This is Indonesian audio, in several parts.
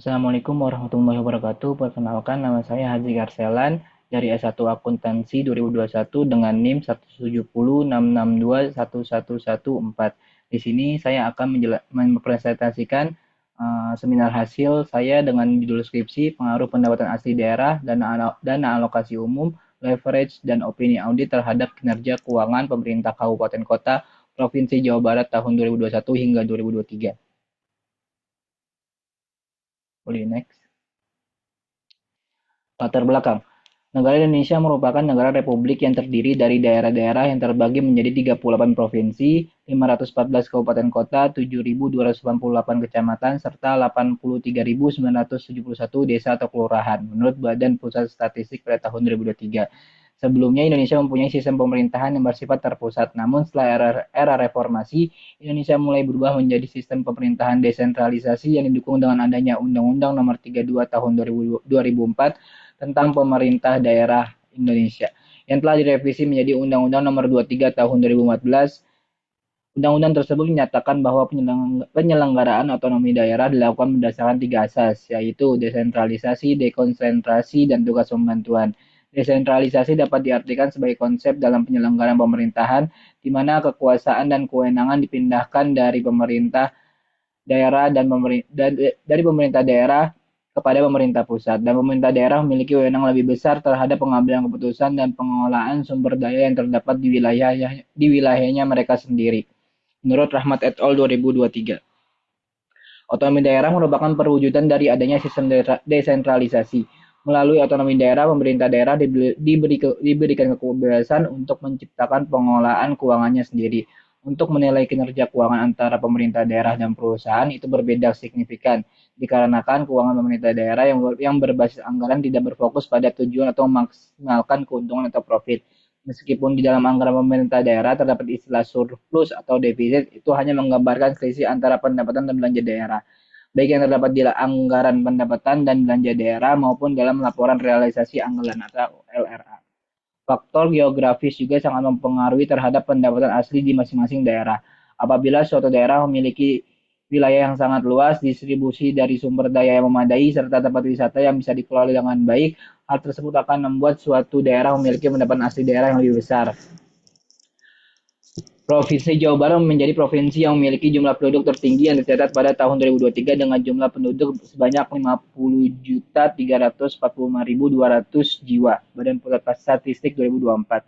Assalamualaikum warahmatullahi wabarakatuh. Perkenalkan, nama saya Haji Garselan dari S1 Akuntansi 2021 dengan NIM 17066611114. Di sini saya akan mempresentasikan seminar hasil saya dengan judul skripsi Pengaruh Pendapatan Asli Daerah, Dana Alokasi Umum, Leverage, dan Opini Audit terhadap Kinerja Keuangan Pemerintah Kabupaten Kota Provinsi Jawa Barat tahun 2021 hingga 2023. Boleh next. Latar belakang. Negara Indonesia merupakan negara republik yang terdiri dari daerah-daerah yang terbagi menjadi 38 provinsi, 514 kabupaten kota, 7.288 kecamatan, serta 83.971 desa atau kelurahan, menurut Badan Pusat Statistik pada tahun 2023. Sebelumnya, Indonesia mempunyai sistem pemerintahan yang bersifat terpusat, namun setelah era reformasi, Indonesia mulai berubah menjadi sistem pemerintahan desentralisasi yang didukung dengan adanya Undang-Undang Nomor 32 Tahun 2004 tentang Pemerintah Daerah Indonesia yang telah direvisi menjadi Undang-Undang Nomor 23 Tahun 2014. Undang-undang tersebut menyatakan bahwa penyelenggaraan otonomi daerah dilakukan berdasarkan tiga asas, yaitu desentralisasi, dekonsentrasi, dan tugas pembantuan. Desentralisasi dapat diartikan sebagai konsep dalam penyelenggaraan pemerintahan, di mana kekuasaan dan kewenangan dipindahkan dari pemerintah daerah dari pemerintah daerah kepada pemerintah pusat, dan pemerintah daerah memiliki wewenang lebih besar terhadap pengambilan keputusan dan pengelolaan sumber daya yang terdapat di wilayahnya mereka sendiri. Menurut Rahmat et al. 2023. Otonomi daerah merupakan perwujudan dari adanya sistem desentralisasi. Melalui otonomi daerah, pemerintah daerah diberikan kebebasan untuk menciptakan pengelolaan keuangannya sendiri. Untuk menilai kinerja keuangan antara pemerintah daerah dan perusahaan itu berbeda signifikan, dikarenakan keuangan pemerintah daerah yang berbasis anggaran tidak berfokus pada tujuan atau memaksimalkan keuntungan atau profit. Meskipun di dalam anggaran pemerintah daerah terdapat istilah surplus atau defisit, itu hanya menggambarkan selisih antara pendapatan dan belanja daerah, baik yang terdapat di anggaran pendapatan dan belanja daerah maupun dalam laporan realisasi anggaran atau LRA. Faktor geografis juga sangat mempengaruhi terhadap pendapatan asli di masing-masing daerah. Apabila suatu daerah memiliki wilayah yang sangat luas, distribusi dari sumber daya yang memadai, serta tempat wisata yang bisa dikelola dengan baik, hal tersebut akan membuat suatu daerah memiliki pendapatan asli daerah yang lebih besar. Provinsi Jawa Barat menjadi provinsi yang memiliki jumlah penduduk tertinggi yang tercatat pada tahun 2023 dengan jumlah penduduk sebanyak 50.345.200 jiwa. Badan Pusat Statistik 2024.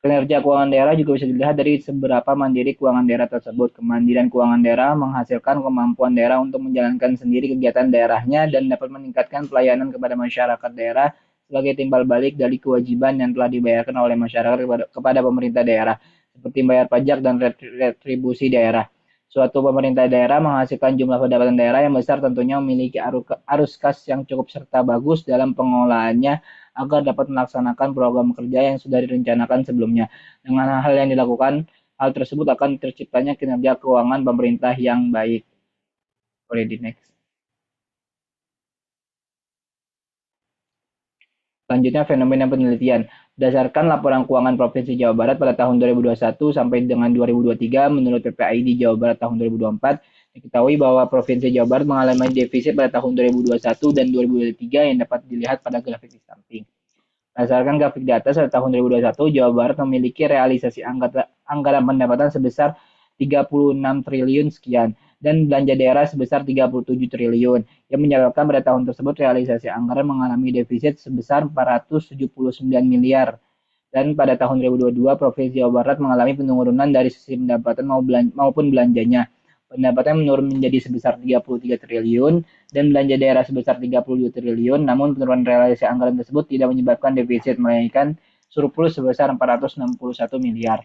Kinerja keuangan daerah juga bisa dilihat dari seberapa mandiri keuangan daerah tersebut. Kemandirian keuangan daerah menghasilkan kemampuan daerah untuk menjalankan sendiri kegiatan daerahnya dan dapat meningkatkan pelayanan kepada masyarakat daerah sebagai timbal balik dari kewajiban yang telah dibayarkan oleh masyarakat kepada pemerintah daerah, seperti bayar pajak dan retribusi daerah. Suatu pemerintah daerah menghasilkan jumlah pendapatan daerah yang besar tentunya memiliki arus kas yang cukup serta bagus dalam pengelolaannya agar dapat melaksanakan program kerja yang sudah direncanakan sebelumnya. Dengan hal yang dilakukan, hal tersebut akan terciptanya kinerja keuangan pemerintah yang baik. Boleh di next. Selanjutnya, fenomena penelitian. Berdasarkan laporan keuangan Provinsi Jawa Barat pada tahun 2021 sampai dengan 2023, menurut PPAID Jawa Barat tahun 2024, diketahui bahwa Provinsi Jawa Barat mengalami defisit pada tahun 2021 dan 2023 yang dapat dilihat pada grafik di samping. Berdasarkan grafik di atas, pada tahun 2021, Jawa Barat memiliki realisasi anggaran pendapatan sebesar 36 triliun sekian dan belanja daerah sebesar 37 triliun, yang menyebabkan pada tahun tersebut realisasi anggaran mengalami defisit sebesar 479 miliar. Dan pada tahun 2022, Provinsi Jawa Barat mengalami penurunan dari sisi pendapatan maupun belanjanya. Pendapatan menurun menjadi sebesar 33 triliun dan belanja daerah sebesar 32 triliun, namun penurunan realisasi anggaran tersebut tidak menyebabkan defisit, melainkan surplus sebesar 461 miliar.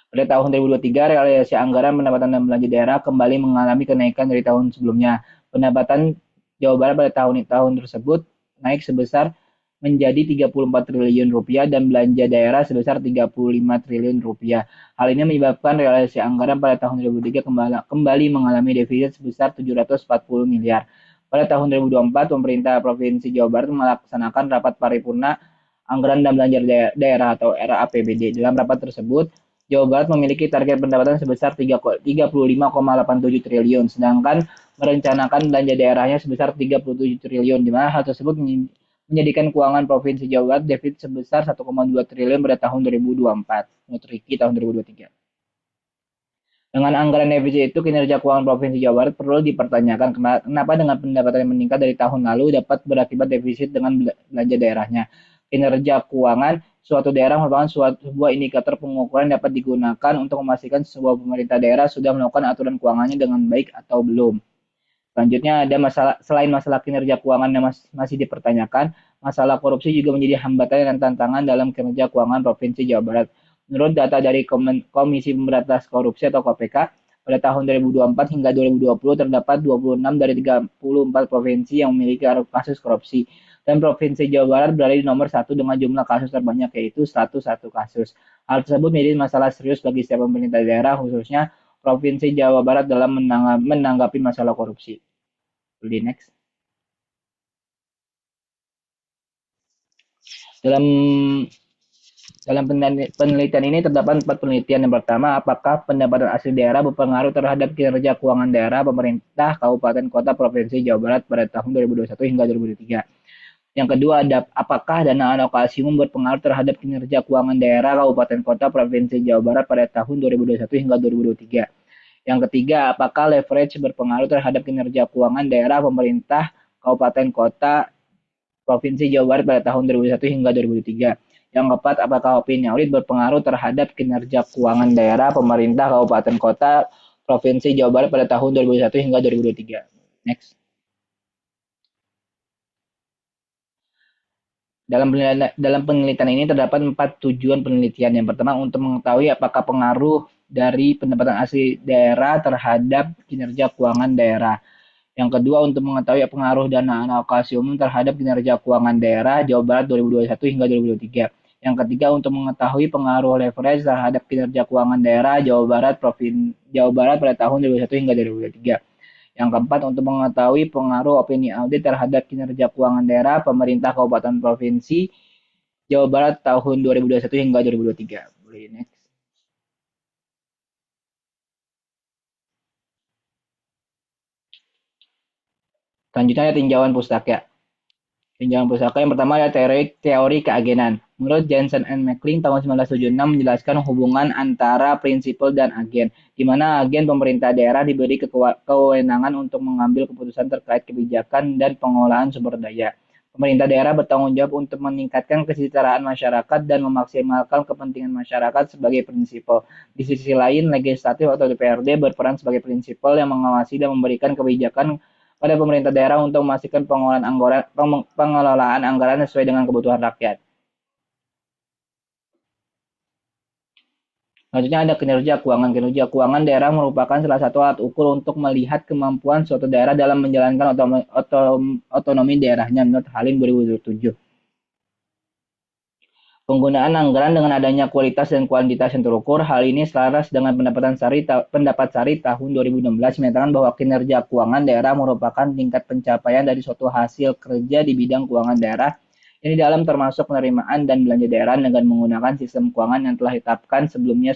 Pada tahun 2023, realisasi anggaran pendapatan dan belanja daerah kembali mengalami kenaikan dari tahun sebelumnya. Pendapatan Jawa Barat pada tahun tersebut naik sebesar menjadi 34 triliun rupiah dan belanja daerah sebesar 35 triliun rupiah. Hal ini menyebabkan realisasi anggaran pada tahun 2023 kembali mengalami defisit sebesar 740 miliar. Pada tahun 2024, pemerintah Provinsi Jawa Barat melaksanakan rapat paripurna anggaran dan belanja daerah atau RAPBD. Dalam rapat tersebut, Jawa Barat memiliki target pendapatan sebesar 35,87 triliun, sedangkan merencanakan belanja daerahnya sebesar 37 triliun, di mana hal tersebut menjadikan keuangan Provinsi Jawa Barat defisit sebesar 1,2 triliun pada tahun 2024, menurut Riki tahun 2023. Dengan anggaran defisit itu, kinerja keuangan Provinsi Jawa Barat perlu dipertanyakan kenapa dengan pendapatan yang meningkat dari tahun lalu dapat berakibat defisit dengan belanja daerahnya. Kinerja keuangan suatu daerah merupakan sebuah indikator pengukuran dapat digunakan untuk memastikan sebuah pemerintah daerah sudah melakukan aturan keuangannya dengan baik atau belum. Selanjutnya ada selain masalah kinerja keuangan yang masih dipertanyakan, masalah korupsi juga menjadi hambatan dan tantangan dalam kinerja keuangan Provinsi Jawa Barat. Menurut data dari Komisi Pemberantasan Korupsi atau KPK, pada tahun 2024 hingga 2020 terdapat 26 dari 34 provinsi yang memiliki kasus korupsi. Dan Provinsi Jawa Barat berada di nomor 1 dengan jumlah kasus terbanyak, yaitu 101 kasus. Hal tersebut menjadi masalah serius bagi setiap pemerintah daerah, khususnya Provinsi Jawa Barat dalam menanggapi masalah korupsi. Di next. Dalam penelitian ini terdapat 4 penelitian. Yang pertama, apakah pendapatan asli daerah berpengaruh terhadap kinerja keuangan daerah, pemerintah, kabupaten, kota, provinsi Jawa Barat pada tahun 2021 hingga 2023. Yang kedua, apakah dana alokasi umum berpengaruh terhadap kinerja keuangan daerah, kabupaten, kota, provinsi Jawa Barat pada tahun 2021 hingga 2023. Yang ketiga, apakah leverage berpengaruh terhadap kinerja keuangan daerah, pemerintah, kabupaten, kota, provinsi Jawa Barat pada tahun 2001 hingga 2003. Yang keempat, apakah opini audit berpengaruh terhadap kinerja keuangan daerah, pemerintah, kabupaten, kota, provinsi Jawa Barat pada tahun 2001 hingga 2023. Next. Dalam penelitian ini terdapat 4 tujuan penelitian. Yang pertama, untuk mengetahui apakah pengaruh dari pendapatan asli daerah terhadap kinerja keuangan daerah. Yang kedua, untuk mengetahui pengaruh dana alokasi umum terhadap kinerja keuangan daerah Jawa Barat 2021 hingga 2023. Yang ketiga, untuk mengetahui pengaruh leverage terhadap kinerja keuangan daerah Jawa Barat pada tahun 2021 hingga 2023. Yang keempat, untuk mengetahui pengaruh opini audit terhadap kinerja keuangan daerah, pemerintah, kabupaten, provinsi Jawa Barat tahun 2021 hingga 2023. Boleh next. Selanjutnya ada tinjauan pustaka. Tinjauan pustaka yang pertama adalah teori keagenan. Menurut Jensen and McLean tahun 1976 menjelaskan hubungan antara prinsipal dan agen, di mana agen pemerintah daerah diberi kewenangan untuk mengambil keputusan terkait kebijakan dan pengolahan sumber daya. Pemerintah daerah bertanggung jawab untuk meningkatkan kesejahteraan masyarakat dan memaksimalkan kepentingan masyarakat sebagai prinsipal. Di sisi lain, legislatif atau DPRD berperan sebagai prinsipal yang mengawasi dan memberikan kebijakan pada pemerintah daerah untuk memastikan pengelolaan anggaran sesuai dengan kebutuhan rakyat. Selanjutnya ada kinerja keuangan. Kinerja keuangan daerah merupakan salah satu alat ukur untuk melihat kemampuan suatu daerah dalam menjalankan otonomi daerahnya menurut Halim 2007. Penggunaan anggaran dengan adanya kualitas dan kuantitas yang terukur. Hal ini selaras dengan pendapat Sari tahun 2016 menyatakan bahwa kinerja keuangan daerah merupakan tingkat pencapaian dari suatu hasil kerja di bidang keuangan daerah yang di dalam termasuk penerimaan dan belanja daerah dengan menggunakan sistem keuangan yang telah ditetapkan sebelumnya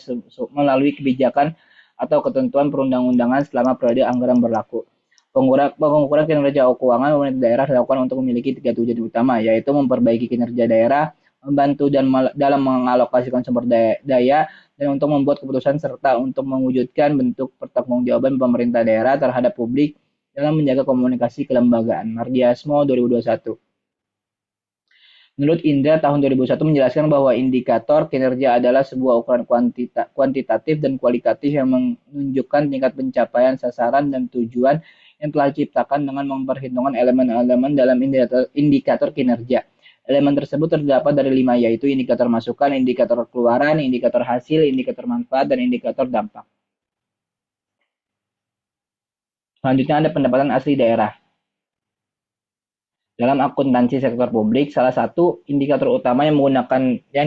melalui kebijakan atau ketentuan perundang-undangan selama periode anggaran berlaku. Pengukuran kinerja keuangan pemerintah daerah dilakukan untuk memiliki 3 tujuan utama, yaitu memperbaiki kinerja daerah, membantu dalam mengalokasikan sumber daya, dan untuk membuat keputusan serta untuk mewujudkan bentuk pertanggungjawaban pemerintah daerah terhadap publik dalam menjaga komunikasi kelembagaan. Mardiasmo 2021. Menurut Indra tahun 2001 menjelaskan bahwa indikator kinerja adalah sebuah ukuran kuantitatif dan kualitatif yang menunjukkan tingkat pencapaian sasaran dan tujuan yang telah diciptakan dengan memperhitungkan elemen-elemen dalam indikator kinerja. Elemen tersebut terdapat dari 5, yaitu indikator masukan, indikator keluaran, indikator hasil, indikator manfaat, dan indikator dampak. Selanjutnya ada pendapatan asli daerah. Dalam akuntansi sektor publik, salah satu indikator utama yang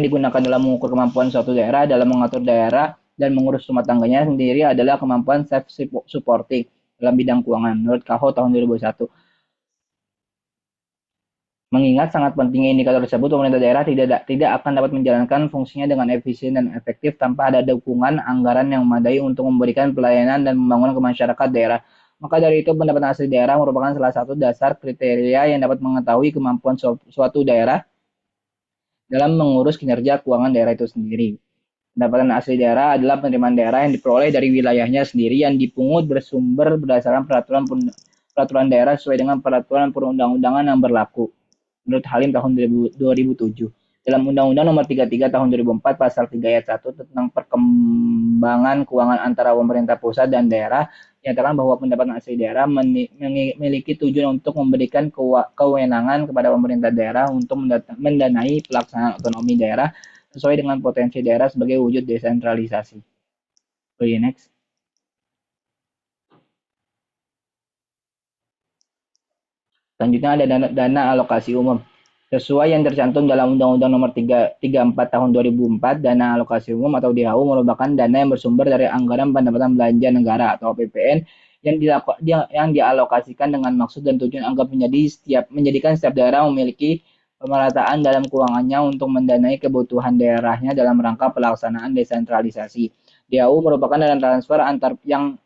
digunakan dalam mengukur kemampuan suatu daerah dalam mengatur daerah dan mengurus rumah tangganya sendiri adalah kemampuan self-supporting dalam bidang keuangan. Menurut KAHO tahun 2001. Mengingat sangat pentingnya indikator tersebut, pemerintah daerah tidak akan dapat menjalankan fungsinya dengan efisien dan efektif tanpa ada dukungan anggaran yang memadai untuk memberikan pelayanan dan pembangunan ke masyarakat daerah. Maka dari itu pendapatan asli daerah merupakan salah satu dasar kriteria yang dapat mengetahui kemampuan suatu daerah dalam mengurus kinerja keuangan daerah itu sendiri. Pendapatan asli daerah adalah penerimaan daerah yang diperoleh dari wilayahnya sendiri yang dipungut bersumber berdasarkan peraturan daerah sesuai dengan peraturan perundang-undangan yang berlaku. Menurut Halim tahun 2007. Dalam Undang-Undang Nomor 33 Tahun 2004 Pasal 3 Ayat 1 tentang perkembangan keuangan antara pemerintah pusat dan daerah, dinyatakan bahwa pendapatan asli daerah memiliki tujuan untuk memberikan kewenangan kepada pemerintah daerah untuk mendanai pelaksanaan otonomi daerah sesuai dengan potensi daerah sebagai wujud desentralisasi. Oke, next. Selanjutnya ada dana alokasi umum. Sesuai yang tercantum dalam Undang-Undang Nomor 334 Tahun 2004, dana alokasi umum atau DAU merupakan dana yang bersumber dari anggaran pendapatan belanja negara atau APBN yang dialokasikan dengan maksud dan tujuan agar menjadikan setiap daerah memiliki pemerataan dalam keuangannya untuk mendanai kebutuhan daerahnya dalam rangka pelaksanaan desentralisasi. DAU merupakan dana transfer antar yang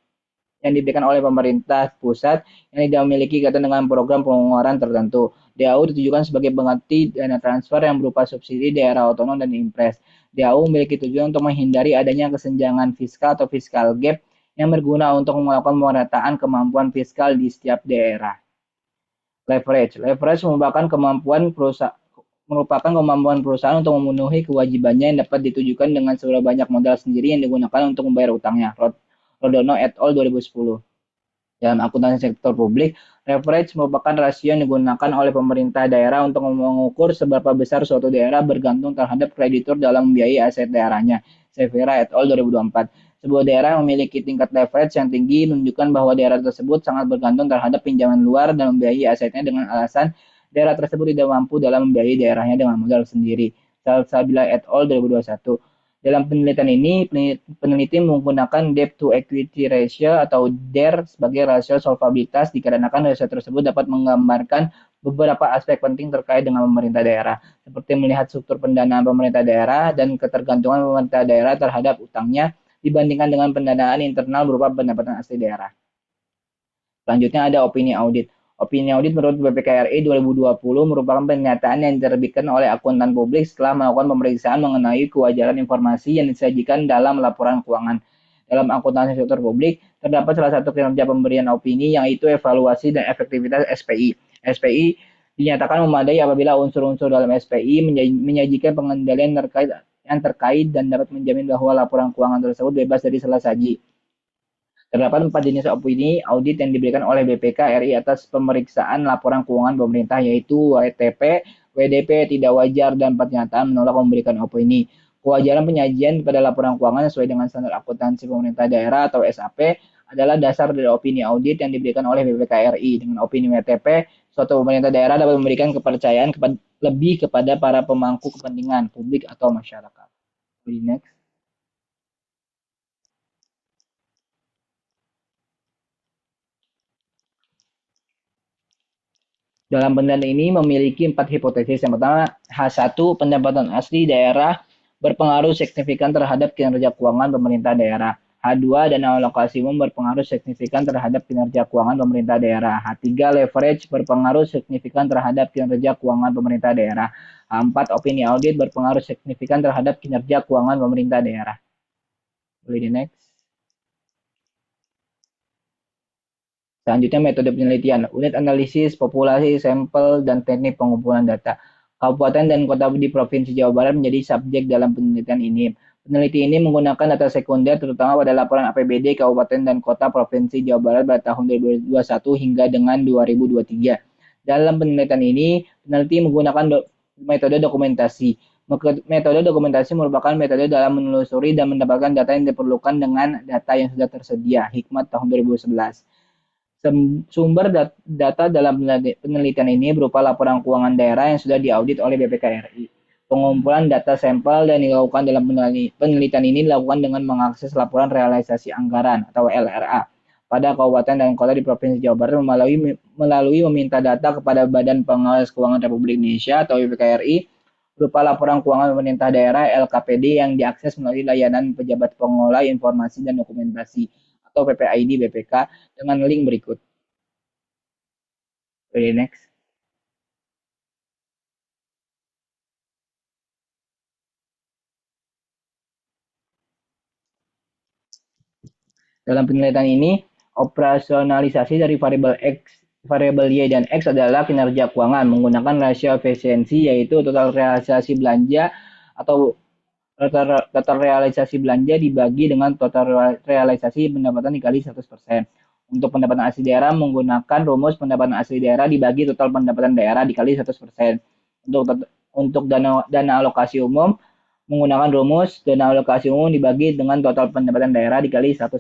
diberikan oleh pemerintah pusat yang tidak memiliki kaitan dengan program pengeluaran tertentu. DAU ditujukan sebagai pengganti dana transfer yang berupa subsidi daerah otonom dan impres. DAU memiliki tujuan untuk menghindari adanya kesenjangan fiskal atau fiskal gap yang berguna untuk melakukan pemerataan kemampuan fiskal di setiap daerah. Leverage merupakan kemampuan perusahaan untuk memenuhi kewajibannya yang dapat ditujukan dengan seberapa banyak modal sendiri yang digunakan untuk membayar utangnya. Rodono et al. 2010. Dalam akuntansi sektor publik, leverage merupakan rasio yang digunakan oleh pemerintah daerah untuk mengukur seberapa besar suatu daerah bergantung terhadap kreditur dalam membiayai aset daerahnya. Severa et al. 2024. Sebuah daerah memiliki tingkat leverage yang tinggi menunjukkan bahwa daerah tersebut sangat bergantung terhadap pinjaman luar dan membiayai asetnya dengan alasan daerah tersebut tidak mampu dalam membiayai daerahnya dengan modal sendiri. Salsabila et al. 2021. Dalam penelitian ini, peneliti menggunakan debt to equity ratio atau DER sebagai rasio solvabilitas dikarenakan rasio tersebut dapat menggambarkan beberapa aspek penting terkait dengan pemerintah daerah, seperti melihat struktur pendanaan pemerintah daerah dan ketergantungan pemerintah daerah terhadap utangnya dibandingkan dengan pendanaan internal berupa pendapatan asli daerah. Selanjutnya ada opini audit. Opini audit menurut BPK RI 2020 merupakan pernyataan yang diterbitkan oleh akuntan publik setelah melakukan pemeriksaan mengenai kewajaran informasi yang disajikan dalam laporan keuangan. Dalam akuntansi sektor publik, terdapat salah satu kinerja pemberian opini yaitu evaluasi dan efektivitas SPI. SPI dinyatakan memadai apabila unsur-unsur dalam SPI menyajikan pengendalian yang terkait dan dapat menjamin bahwa laporan keuangan tersebut bebas dari salah saji. Terdapat 4 jenis opini audit yang diberikan oleh BPK RI atas pemeriksaan laporan keuangan pemerintah, yaitu WTP, WDP, tidak wajar, dan pernyataan menolak memberikan opini. Kewajaran penyajian pada laporan keuangan sesuai dengan standar akuntansi pemerintah daerah atau SAP adalah dasar dari opini audit yang diberikan oleh BPK RI. Dengan opini WTP, suatu pemerintah daerah dapat memberikan kepercayaan lebih kepada para pemangku kepentingan publik atau masyarakat. Next. Dalam penelitian ini memiliki 4 hipotesis. Yang pertama, H1, pendapatan asli daerah berpengaruh signifikan terhadap kinerja keuangan pemerintah daerah. H2, dana alokasi umum berpengaruh signifikan terhadap kinerja keuangan pemerintah daerah. H3, leverage berpengaruh signifikan terhadap kinerja keuangan pemerintah daerah. H4, opini audit berpengaruh signifikan terhadap kinerja keuangan pemerintah daerah. Boleh di next. Selanjutnya metode penelitian, unit analisis, populasi, sampel, dan teknik pengumpulan data. Kabupaten dan kota di Provinsi Jawa Barat menjadi subjek dalam penelitian ini. Peneliti ini menggunakan data sekunder terutama pada laporan APBD Kabupaten dan Kota Provinsi Jawa Barat pada tahun 2021 hingga dengan 2023. Dalam penelitian ini, peneliti menggunakan metode dokumentasi. Metode dokumentasi merupakan metode dalam menelusuri dan mendapatkan data yang diperlukan dengan data yang sudah tersedia. Hikmat tahun 2011. Sumber data dalam penelitian ini berupa laporan keuangan daerah yang sudah diaudit oleh BPK RI. Pengumpulan data sampel dan dilakukan dalam penelitian ini dilakukan dengan mengakses laporan realisasi anggaran atau LRA pada kabupaten dan kota di Provinsi Jawa Barat melalui meminta data kepada Badan Pengawas Keuangan Republik Indonesia atau BPK RI berupa laporan keuangan pemerintah daerah LKPD yang diakses melalui layanan pejabat pengelola informasi dan dokumentasi atau PPID BPK dengan link berikut. Oke, next. Dalam penelitian ini, operasionalisasi dari variabel Y dan X adalah kinerja keuangan menggunakan rasio efisiensi yaitu total realisasi belanja atau total realisasi belanja dibagi dengan total realisasi pendapatan dikali 100%. Untuk pendapatan asli daerah menggunakan rumus pendapatan asli daerah dibagi total pendapatan daerah dikali 100%. Untuk dana alokasi umum menggunakan rumus dana alokasi umum dibagi dengan total pendapatan daerah dikali 100%.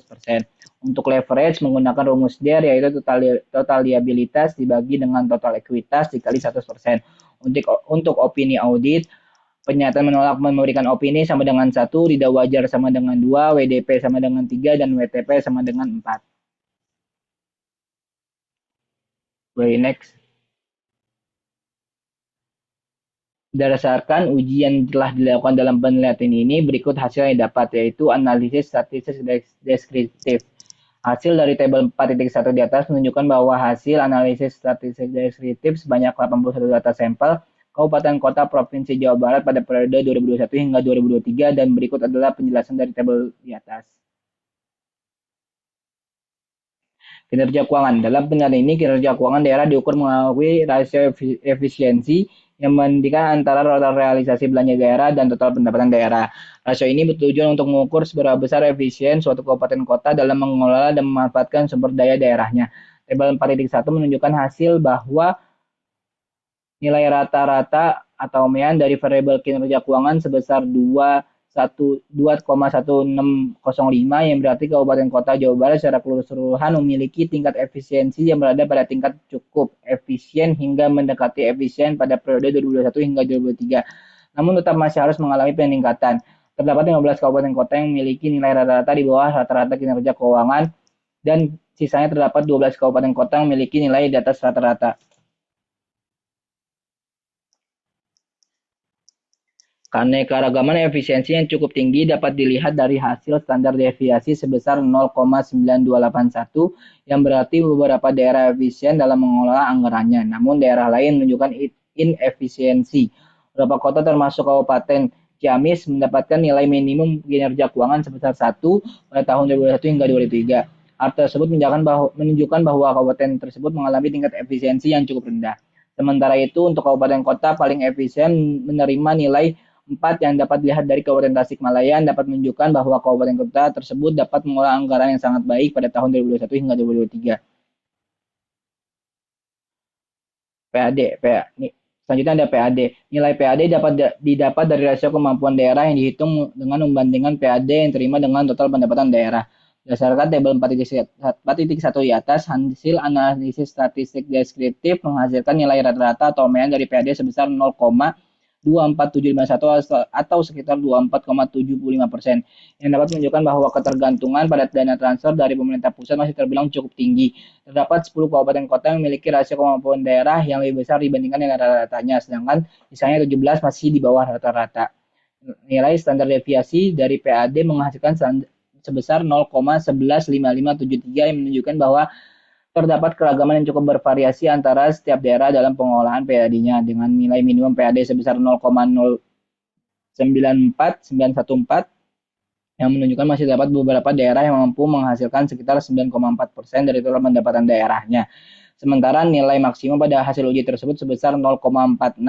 Untuk leverage menggunakan rumus DER yaitu total liabilitas dibagi dengan total ekuitas dikali 100%. Untuk opini audit, pernyataan menolak memberikan opini sama dengan 1, tidak wajar sama dengan 2, WDP sama dengan 3, dan WTP sama dengan 4. Next. Berdasarkan uji yang telah dilakukan dalam penelitian ini, berikut hasil yang dapat, yaitu analisis statistik deskriptif. Hasil dari tabel 4.1 di atas menunjukkan bahwa hasil analisis statistik deskriptif sebanyak 81 data sampel Kabupaten Kota Provinsi Jawa Barat pada periode 2021 hingga 2023 dan berikut adalah penjelasan dari tabel di atas. Kinerja keuangan. Dalam penelitian ini, kinerja keuangan daerah diukur melalui rasio efisiensi yang membandingkan antara total realisasi belanja daerah dan total pendapatan daerah. Rasio ini bertujuan untuk mengukur seberapa besar efisien suatu kabupaten kota dalam mengelola dan memanfaatkan sumber daya daerahnya. Tabel 4.1 menunjukkan hasil bahwa nilai rata-rata atau median dari variabel kinerja keuangan sebesar 2,1605 yang berarti Kabupaten Kota Jawa Barat secara keseluruhan memiliki tingkat efisiensi yang berada pada tingkat cukup efisien hingga mendekati efisien pada periode 2021 hingga 2023. Namun tetap masih harus mengalami peningkatan. Terdapat 15 kabupaten kota yang memiliki nilai rata-rata di bawah rata-rata kinerja keuangan dan sisanya terdapat 12 kabupaten kota yang memiliki nilai di atas rata-rata. Keanekaragaman efisiensi yang cukup tinggi dapat dilihat dari hasil standar deviasi sebesar 0,9281 yang berarti beberapa daerah efisien dalam mengelola anggarannya, namun daerah lain menunjukkan inefisiensi. Beberapa kota termasuk Kabupaten Ciamis mendapatkan nilai minimum kinerja keuangan sebesar 1 pada tahun 2021 hingga 2023. Hal tersebut menunjukkan bahwa kabupaten tersebut mengalami tingkat efisiensi yang cukup rendah. Sementara itu, untuk kabupaten kota paling efisien menerima nilai 4 yang dapat dilihat dari Kabupaten Tasikmalaya dapat menunjukkan bahwa kabupaten kota tersebut dapat mengelola anggaran yang sangat baik pada tahun 2021 hingga 2023. PAD. Selanjutnya ada PAD. Nilai PAD didapat dari rasio kemampuan daerah yang dihitung dengan membandingkan PAD yang terima dengan total pendapatan daerah. Berdasarkan tabel 4.1 di atas, hasil analisis statistik deskriptif menghasilkan nilai rata-rata atau median dari PAD sebesar 0,24751 atau sekitar 24,75%, yang dapat menunjukkan bahwa ketergantungan pada dana transfer dari pemerintah pusat masih terbilang cukup tinggi. Terdapat 10 kabupaten kota yang memiliki rasio kemampuan daerah yang lebih besar dibandingkan dengan rata-ratanya, sedangkan sisanya 17 masih di bawah rata-rata. Nilai standar deviasi dari PAD menghasilkan sebesar 0,115573 yang menunjukkan bahwa terdapat keragaman yang cukup bervariasi antara setiap daerah dalam pengolahan PAD-nya dengan nilai minimum PAD sebesar 0,094914 yang menunjukkan masih terdapat beberapa daerah yang mampu menghasilkan sekitar 9,4% dari total pendapatan daerahnya. Sementara nilai maksimum pada hasil uji tersebut sebesar 0,462021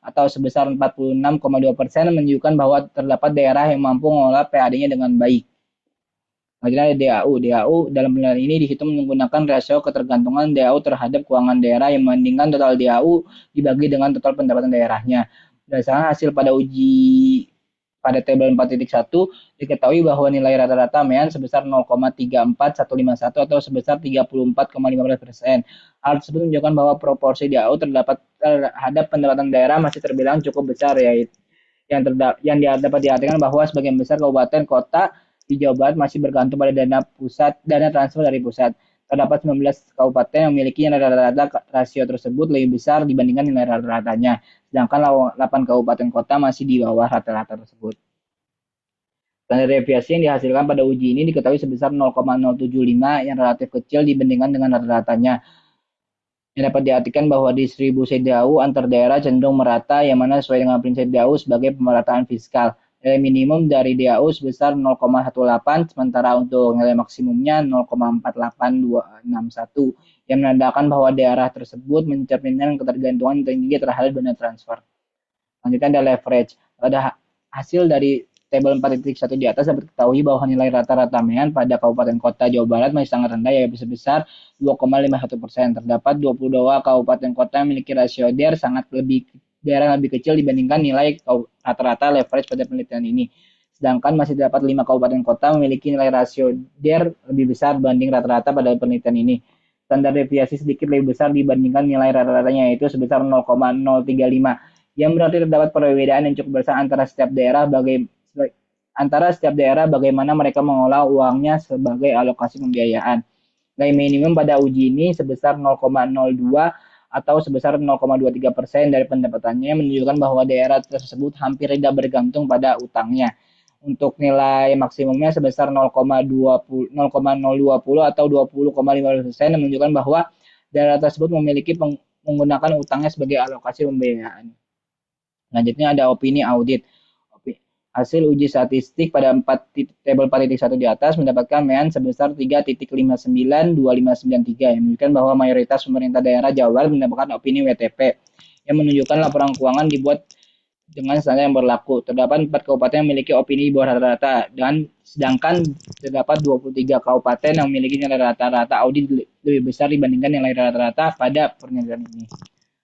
atau sebesar 46,2% menunjukkan bahwa terdapat daerah yang mampu mengolah PAD-nya dengan baik. Selanjutnya ada DAU. DAU dalam penilaian ini dihitung menggunakan rasio ketergantungan DAU terhadap keuangan daerah yang membandingkan total DAU dibagi dengan total pendapatan daerahnya. Berdasarkan hasil pada uji pada tabel 4.1 diketahui bahwa nilai rata-rata median sebesar 0,34151 atau sebesar 34,15%. Hal tersebut menunjukkan bahwa proporsi DAU terhadap pendapatan daerah masih terbilang cukup besar, yaitu yang dapat diartikan bahwa sebagian besar kabupaten kota di Jawa Barat masih bergantung pada dana transfer dari pusat. Terdapat 19 kabupaten yang memiliki rata-rata rasio tersebut lebih besar dibandingkan nilai rata-ratanya, sedangkan 8 kabupaten kota masih di bawah rata-rata tersebut. Standar deviasi yang dihasilkan pada uji ini diketahui sebesar 0,075 yang relatif kecil dibandingkan dengan rata-ratanya. Yang dapat diartikan bahwa distribusi DAU antar daerah cenderung merata, yang mana sesuai dengan prinsip DAU sebagai pemerataan fiskal. Nilai minimum dari DAU sebesar 0,18, sementara untuk nilai maksimumnya 0,48261, yang menandakan bahwa daerah tersebut mencerminkan ketergantungan tinggi terhadap dana transfer. Selanjutnya ada leverage. Pada hasil dari tabel 4.1 di atas dapat diketahui bahwa nilai rata-rata MEAN pada kabupaten kota Jawa Barat masih sangat rendah, yaitu sebesar 2,51%. Terdapat 22 kabupaten kota yang memiliki rasio DER daerah lebih kecil dibandingkan nilai rata-rata leverage pada penelitian ini. Sedangkan masih terdapat 5 kabupaten kota memiliki nilai rasio DER lebih besar dibanding rata-rata pada penelitian ini. Standar deviasi sedikit lebih besar dibandingkan nilai rata-ratanya, yaitu sebesar 0,035, yang berarti terdapat perbedaan yang cukup besar antara setiap daerah bagaimana mereka mengolah uangnya sebagai alokasi pembiayaan. Nilai minimum pada uji ini sebesar 0,02 atau sebesar 0,23% dari pendapatannya, menunjukkan bahwa daerah tersebut hampir tidak bergantung pada utangnya. Untuk nilai maksimumnya sebesar 0,020 atau 20,15%, menunjukkan bahwa daerah tersebut memiliki menggunakan utangnya sebagai alokasi pembiayaan. Selanjutnya ada opini audit. Hasil uji statistik pada tabel 4.1 di atas mendapatkan MEAN sebesar 3,592593, yang menunjukkan bahwa mayoritas pemerintah daerah Jawa Barat mendapatkan opini WTP, yang menunjukkan laporan keuangan dibuat dengan standar yang berlaku. Terdapat 4 kabupaten yang memiliki opini di bawah rata-rata, dan sedangkan terdapat 23 kabupaten yang memiliki nilai rata-rata audit lebih besar dibandingkan nilai rata-rata pada penelitian ini.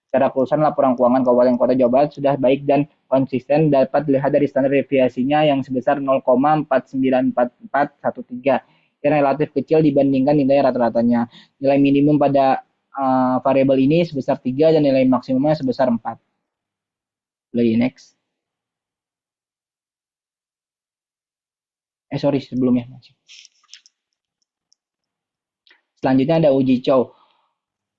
Secara keseluruhan, laporan keuangan Kabupaten Kota Jawa Barat sudah baik dan konsisten dapat dilihat dari standar deviasinya yang sebesar 0,49441,3, yang relatif kecil dibandingkan nilai rata-ratanya. Nilai minimum pada variabel ini sebesar 3 dan nilai maksimumnya sebesar 4. Play next. Sebelumnya. Selanjutnya ada uji Chow.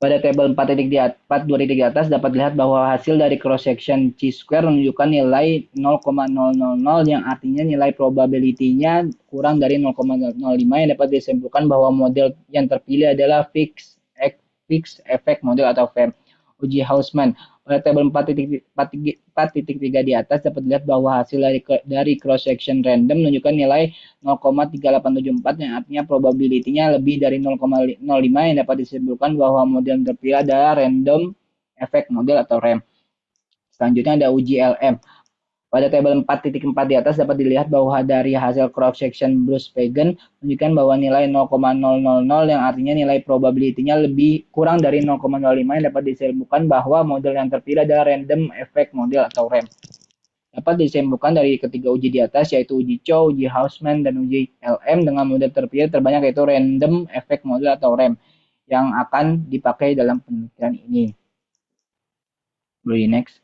Pada tabel 4.2 di atas dapat dilihat bahwa hasil dari cross section chi-square menunjukkan nilai 0,000, yang artinya nilai probability-nya kurang dari 0,05, yang dapat disimpulkan bahwa model yang terpilih adalah fixed effect model atau FEM. Uji Hausman. Pada tabel 4.3 di atas dapat dilihat bahwa hasil dari cross section random menunjukkan nilai 0,3874, yang artinya probability-nya lebih dari 0,05, yang dapat disimpulkan bahwa model yang terpilih adalah random effect model atau RAM. Selanjutnya ada uji LM. Pada tabel 4.4 di atas dapat dilihat bahwa dari hasil cross section Bruce Pagan menunjukkan bahwa nilai 0,000, yang artinya nilai probability-nya lebih kurang dari 0,05, yang dapat disimpulkan bahwa model yang terpilih adalah random effect model atau RAM. Dapat disimpulkan dari ketiga uji di atas, yaitu uji Chow, uji Hausman, dan uji LM dengan model terpilih terbanyak, yaitu random effect model atau RAM, yang akan dipakai dalam penelitian ini. Boleh next.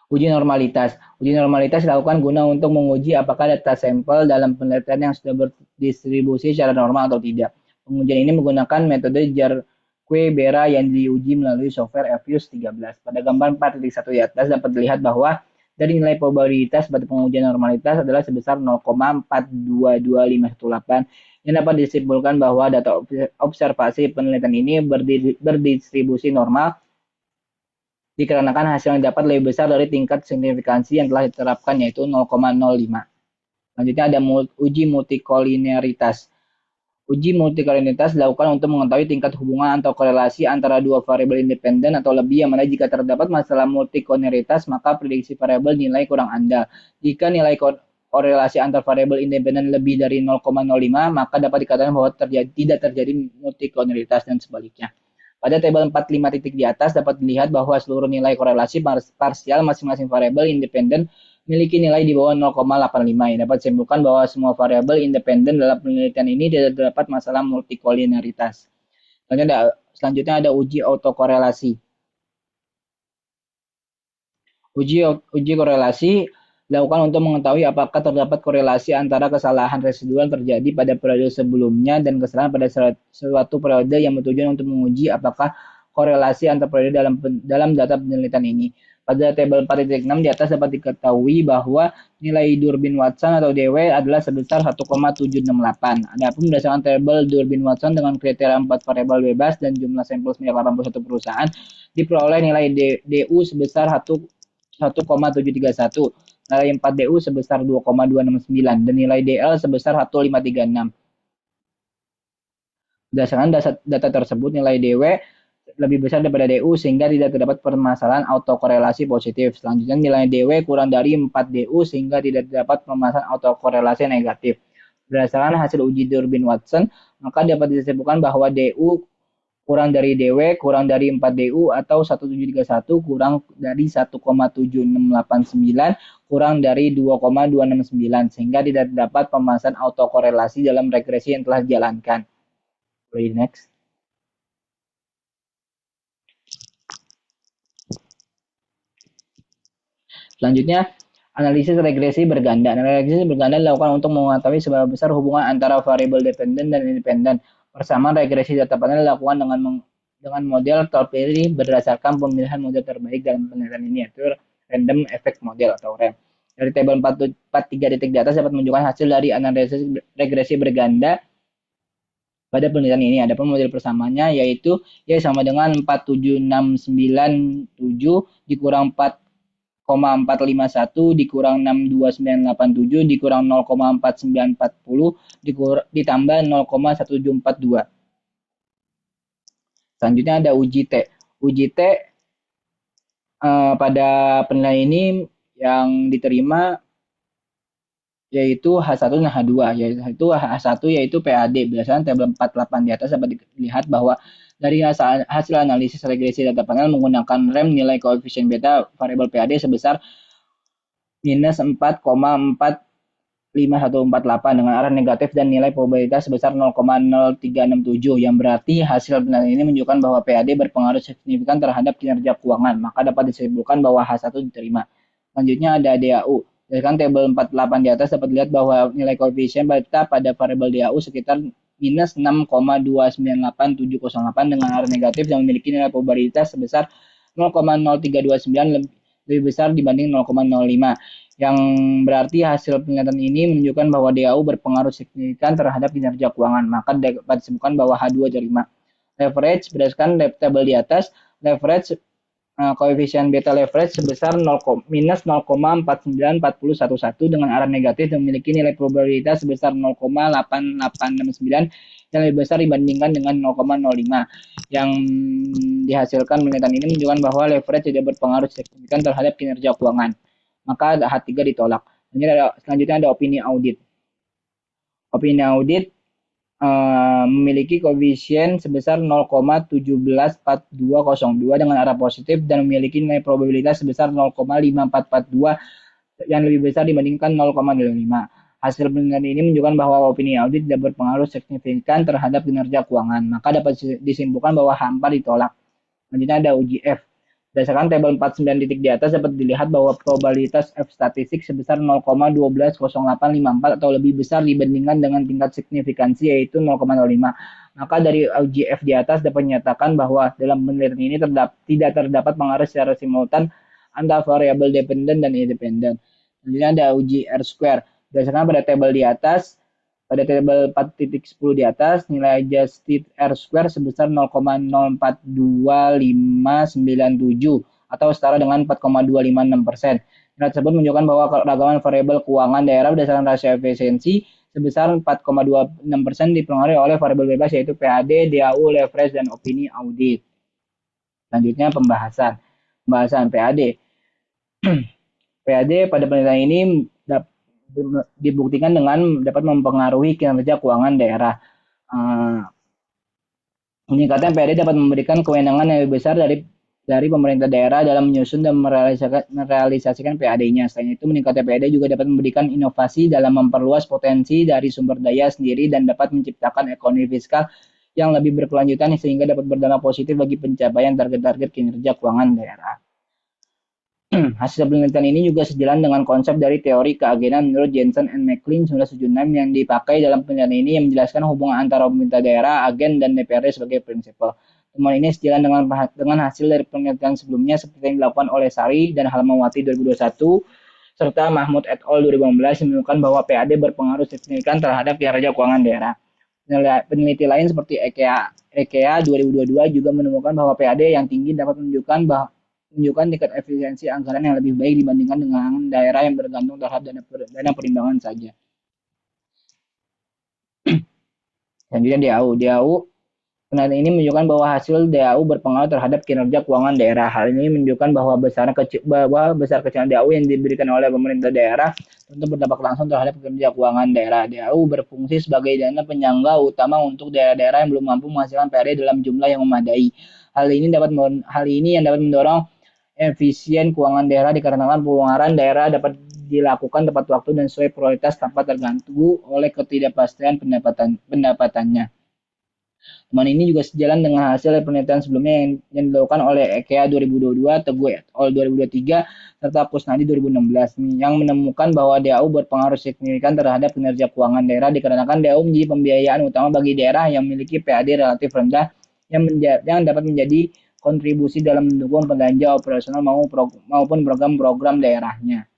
Uji normalitas. Uji normalitas dilakukan guna untuk menguji apakah data sampel dalam penelitian yang sudah berdistribusi secara normal atau tidak. Pengujian ini menggunakan metode Jarque-Bera yang diuji melalui software Evius 13. Pada gambar 4.1 di atas dapat dilihat bahwa dari nilai probabilitas pada pengujian normalitas adalah sebesar 0,422518, yang dapat disimpulkan bahwa data observasi penelitian ini berdistribusi normal dikarenakan hasil yang dapat lebih besar dari tingkat signifikansi yang telah diterapkan, yaitu 0,05. Selanjutnya ada uji multikoliniaritas. Uji multikoliniaritas dilakukan untuk mengetahui tingkat hubungan atau korelasi antara dua variabel independen atau lebih, yang mana jika terdapat masalah multikoliniaritas maka prediksi variabel nilai kurang andal. Jika nilai korelasi antar variabel independen lebih dari 0,05, maka dapat dikatakan bahwa tidak terjadi multikoliniaritas dan sebaliknya. Pada tabel 45 titik di atas dapat dilihat bahwa seluruh nilai korelasi parsial masing-masing variabel independen memiliki nilai di bawah 0,85, yang dapat disimpulkan bahwa semua variabel independen dalam penelitian ini tidak terdapat masalah multikoliniaritas. Selanjutnya ada uji autokorelasi. Uji korelasi dilakukan untuk mengetahui apakah terdapat korelasi antara kesalahan residual terjadi pada periode sebelumnya dan kesalahan pada suatu periode, yang bertujuan untuk menguji apakah korelasi antar periode dalam data penelitian ini. Pada tabel 4.6 di atas dapat diketahui bahwa nilai Durbin-Watson atau DW adalah sebesar 1,768. Adapun berdasarkan tabel Durbin-Watson dengan kriteria 4 variabel bebas dan jumlah sampel sebanyak 81 perusahaan, diperoleh nilai DU sebesar 1,731, nilai 4 DU sebesar 2,269, dan nilai DL sebesar 1,536. Berdasarkan data tersebut, nilai DW lebih besar daripada DU sehingga tidak terdapat permasalahan autokorelasi positif. Selanjutnya nilai DW kurang dari 4 DU sehingga tidak terdapat permasalahan autokorelasi negatif. Berdasarkan hasil uji Durbin-Watson, maka dapat disimpulkan bahwa DU kurang dari DW kurang dari 4 DU atau 1,731 kurang dari 1,7689 kurang dari 2,269 sehingga tidak terdapat permasalahan autokorelasi dalam regresi yang telah dijalankan. Next. Selanjutnya, analisis regresi berganda. Regresi berganda dilakukan untuk mengetahui seberapa besar hubungan antara variabel dependen dan independen. Persamaan regresi data panel dilakukan dengan model terpilih berdasarkan pemilihan model terbaik dalam penelitian ini, yaitu Random Effect Model atau RAM. Dari tabel 43 titik di atas dapat menunjukkan hasil dari analisis regresi berganda pada penelitian ini. Adapun model persamaannya yaitu Y sama dengan 47697 dikurang 4,451 dikurang 62987 dikurang 0,4940 ditambah 0,1742. Selanjutnya ada uji T. Uji T pada penilaian ini yang diterima yaitu H1 dan H2, yaitu H1 yaitu PAD. Berdasarkan tabel 48 di atas dapat dilihat bahwa dari hasil analisis regresi data panel menggunakan RAM nilai koefisien beta variabel PAD sebesar minus 4,45148 dengan arah negatif dan nilai probabilitas sebesar 0,0367 yang berarti hasil penelitian ini menunjukkan bahwa PAD berpengaruh signifikan terhadap kinerja keuangan, maka dapat disimpulkan bahwa H1 diterima. Selanjutnya ada DAU. Berdasarkan tabel 48 di atas dapat dilihat bahwa nilai koefisien beta pada variabel DAU sekitar minus 6,298708 dengan arah negatif yang memiliki nilai probabilitas sebesar 0,0329 lebih besar dibanding 0,05 yang berarti hasil penelitian ini menunjukkan bahwa DAU berpengaruh signifikan terhadap kinerja keuangan, maka dapat disebutkan bahwa H2 diterima. Leverage berdasarkan tabel di atas, leverage koefisien beta leverage sebesar minus 0,49411 dengan arah negatif yang memiliki nilai probabilitas sebesar 0,8869 yang lebih besar dibandingkan dengan 0,05 yang dihasilkan penelitian ini menunjukkan bahwa leverage tidak berpengaruh signifikan terhadap kinerja keuangan, maka H3 ditolak. Selanjutnya ada opini audit. Opini audit memiliki koefisien sebesar 0,174202 dengan arah positif dan memiliki nilai probabilitas sebesar 0,5442 yang lebih besar dibandingkan 0,05. Hasil penelitian ini menunjukkan bahwa opini audit tidak berpengaruh signifikan terhadap kinerja keuangan, maka dapat disimpulkan bahwa H4 ditolak. Selanjutnya ada uji F. Berdasarkan tabel 49 titik di atas dapat dilihat bahwa probabilitas F statistik sebesar 0,120854 atau lebih besar dibandingkan dengan tingkat signifikansi yaitu 0,05. Maka dari uji F di atas dapat menyatakan bahwa dalam penelitian ini tidak terdapat pengaruh secara simultan antara variabel dependen dan independen. Selanjutnya ada uji R-square. Berdasarkan pada tabel di atas, pada tabel 4.10 di atas, nilai adjusted R-square sebesar 0,042597 atau setara dengan 4,256%. Nilai tersebut menunjukkan bahwa keragaman variabel keuangan daerah berdasarkan rasio efisiensi sebesar 4,26% dipengaruhi oleh variabel bebas yaitu PAD, DAU, leverage, dan opini audit. Selanjutnya pembahasan PAD. PAD pada penelitian ini dibuktikan dengan dapat mempengaruhi kinerja keuangan daerah. Meningkatkan PAD dapat memberikan kewenangan yang lebih besar dari pemerintah daerah dalam menyusun dan merealisasikan PAD-nya. Selain itu, meningkatnya PAD juga dapat memberikan inovasi dalam memperluas potensi dari sumber daya sendiri dan dapat menciptakan ekonomi fiskal yang lebih berkelanjutan sehingga dapat berdampak positif bagi pencapaian target-target kinerja keuangan daerah. Hasil penelitian ini juga sejalan dengan konsep dari teori keagenan menurut Jensen and McLean 1976 yang dipakai dalam penelitian ini yang menjelaskan hubungan antara pemerintah daerah, agen, dan DPRD sebagai prinsipal. Temuan ini sejalan dengan hasil dari penelitian sebelumnya seperti yang dilakukan oleh Sari dan Halmawati 2021 serta Mahmud et al. 2015 yang menunjukkan bahwa PAD berpengaruh signifikan terhadap kinerja keuangan daerah. Peneliti lain seperti IKEA 2022 juga menemukan bahwa PAD yang tinggi dapat menunjukkan tingkat efisiensi anggaran yang lebih baik dibandingkan dengan daerah yang bergantung terhadap dana perimbangan saja. Selanjutnya DAU. Penelitian ini menunjukkan bahwa hasil DAU berpengaruh terhadap kinerja keuangan daerah. Hal ini menunjukkan bahwa besar kecil DAU yang diberikan oleh pemerintah daerah tentu berdampak langsung terhadap kinerja keuangan daerah. DAU berfungsi sebagai dana penyangga utama untuk daerah-daerah yang belum mampu menghasilkan PAD dalam jumlah yang memadai. Hal ini yang dapat mendorong efisien keuangan daerah dikarenakan pengeluaran daerah dapat dilakukan tepat waktu dan sesuai prioritas tanpa terganggu oleh ketidakpastian pendapatannya. Temuan ini juga sejalan dengan hasil penelitian sebelumnya yang dilakukan oleh IKEA 2022, Teguh et al. 2023, serta Kusnadi 2016 yang menemukan bahwa DAU berpengaruh signifikan terhadap kinerja keuangan daerah dikarenakan DAU menjadi pembiayaan utama bagi daerah yang memiliki PAD relatif rendah yang dapat menjadi kontribusi dalam mendukung belanja operasional maupun program-program daerahnya.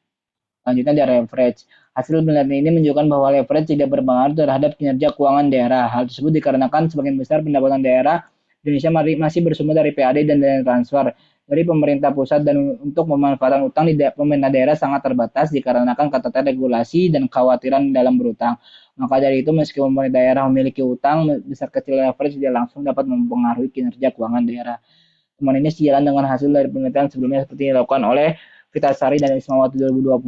Selanjutnya ada leverage. Hasil penelitian ini menunjukkan bahwa leverage tidak berpengaruh terhadap kinerja keuangan daerah. Hal tersebut dikarenakan sebagian besar pendapatan daerah Indonesia masih bersumber dari PAD dan dana transfer dari pemerintah pusat dan untuk pemanfaatan utang di pemerintah daerah sangat terbatas dikarenakan ketentuan regulasi dan kekhawatiran dalam berutang. Maka dari itu meskipun pemerintah daerah memiliki utang, besar kecil leverage tidak langsung dapat mempengaruhi kinerja keuangan daerah. Temuan ini sejalan dengan hasil dari penelitian sebelumnya seperti yang dilakukan oleh Vitasari dan Ismawati 2020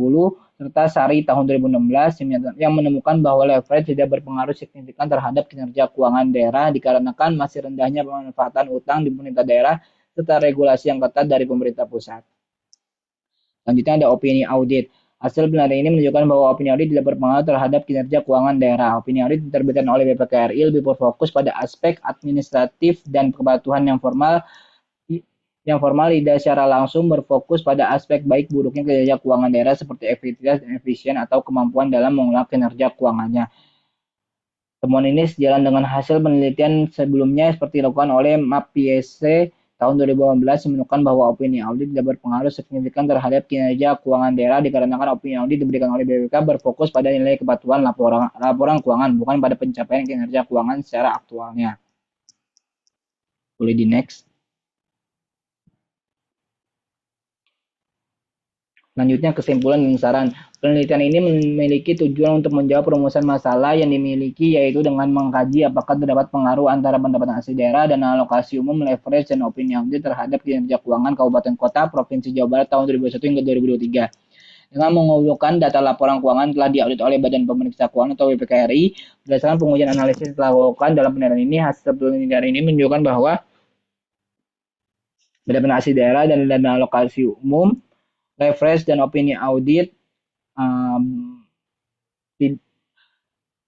serta Sari tahun 2016 yang menemukan bahwa leverage tidak berpengaruh signifikan terhadap kinerja keuangan daerah dikarenakan masih rendahnya pemanfaatan utang di pemerintah daerah serta regulasi yang ketat dari pemerintah pusat. Selanjutnya ada opini audit. Hasil penelitian ini menunjukkan bahwa opini audit tidak berpengaruh terhadap kinerja keuangan daerah. Opini audit diterbitkan oleh BPKRI lebih berfokus pada aspek administratif dan kepatuhan yang formal tidak secara langsung berfokus pada aspek baik buruknya kinerja keuangan daerah seperti efektivitas dan efisien atau kemampuan dalam mengelola kinerja keuangannya. Temuan ini sejalan dengan hasil penelitian sebelumnya seperti dilakukan oleh MAPISC tahun 2018 yang menunjukkan bahwa opini audit tidak berpengaruh signifikan terhadap kinerja keuangan daerah dikarenakan opini audit diberikan oleh BPK berfokus pada nilai kepatuhan laporan keuangan bukan pada pencapaian kinerja keuangan secara aktualnya. Boleh di next. Selanjutnya kesimpulan dan saran. Penelitian ini memiliki tujuan untuk menjawab perumusan masalah yang dimiliki yaitu dengan mengkaji apakah terdapat pengaruh antara pendapatan asli daerah dan alokasi umum, leverage, dan opini audit terhadap kinerja keuangan kabupaten kota Provinsi Jawa Barat tahun 2021 hingga 2023. Dengan mengumpulkan data laporan keuangan telah diaudit oleh Badan Pemeriksa Keuangan atau BPKRI, berdasarkan pengujian analisis yang telah dilakukan dalam penelitian ini, hasil penelitian ini menunjukkan bahwa pendapatan asli daerah dan dana alokasi umum, leverage, dan opini audit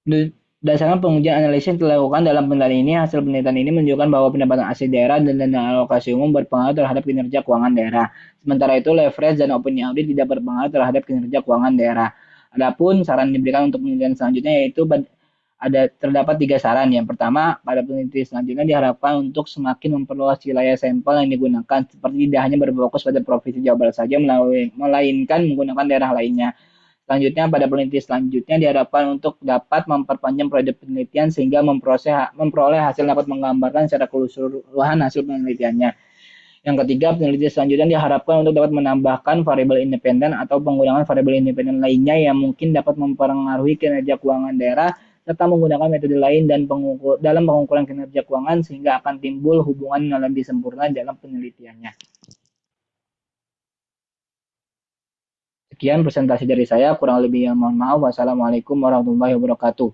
berdasarkan pengujian analisis yang dilakukan dalam penelitian ini, hasil penelitian ini menunjukkan bahwa pendapatan asli daerah dan dana alokasi umum berpengaruh terhadap kinerja keuangan daerah. Sementara itu, leverage dan opini audit tidak berpengaruh terhadap kinerja keuangan daerah. Adapun saran yang diberikan untuk penelitian selanjutnya yaitu terdapat 3 saran. Yang pertama, pada penelitian selanjutnya diharapkan untuk semakin memperluas wilayah sampel yang digunakan, seperti tidak hanya berfokus pada Provinsi Jawa Barat saja, melainkan menggunakan daerah lainnya. Selanjutnya, pada penelitian selanjutnya diharapkan untuk dapat memperpanjang periode penelitian sehingga memperoleh hasil dapat menggambarkan secara keseluruhan hasil penelitiannya. Yang ketiga, penelitian selanjutnya diharapkan untuk dapat menambahkan variabel independen atau penggunaan variabel independen lainnya yang mungkin dapat mempengaruhi kinerja keuangan daerah serta menggunakan metode lain dalam pengukuran kinerja keuangan sehingga akan timbul hubungan yang lebih sempurna dalam penelitiannya. Sekian presentasi dari saya, kurang lebihnya mohon maaf. Wassalamualaikum warahmatullahi wabarakatuh.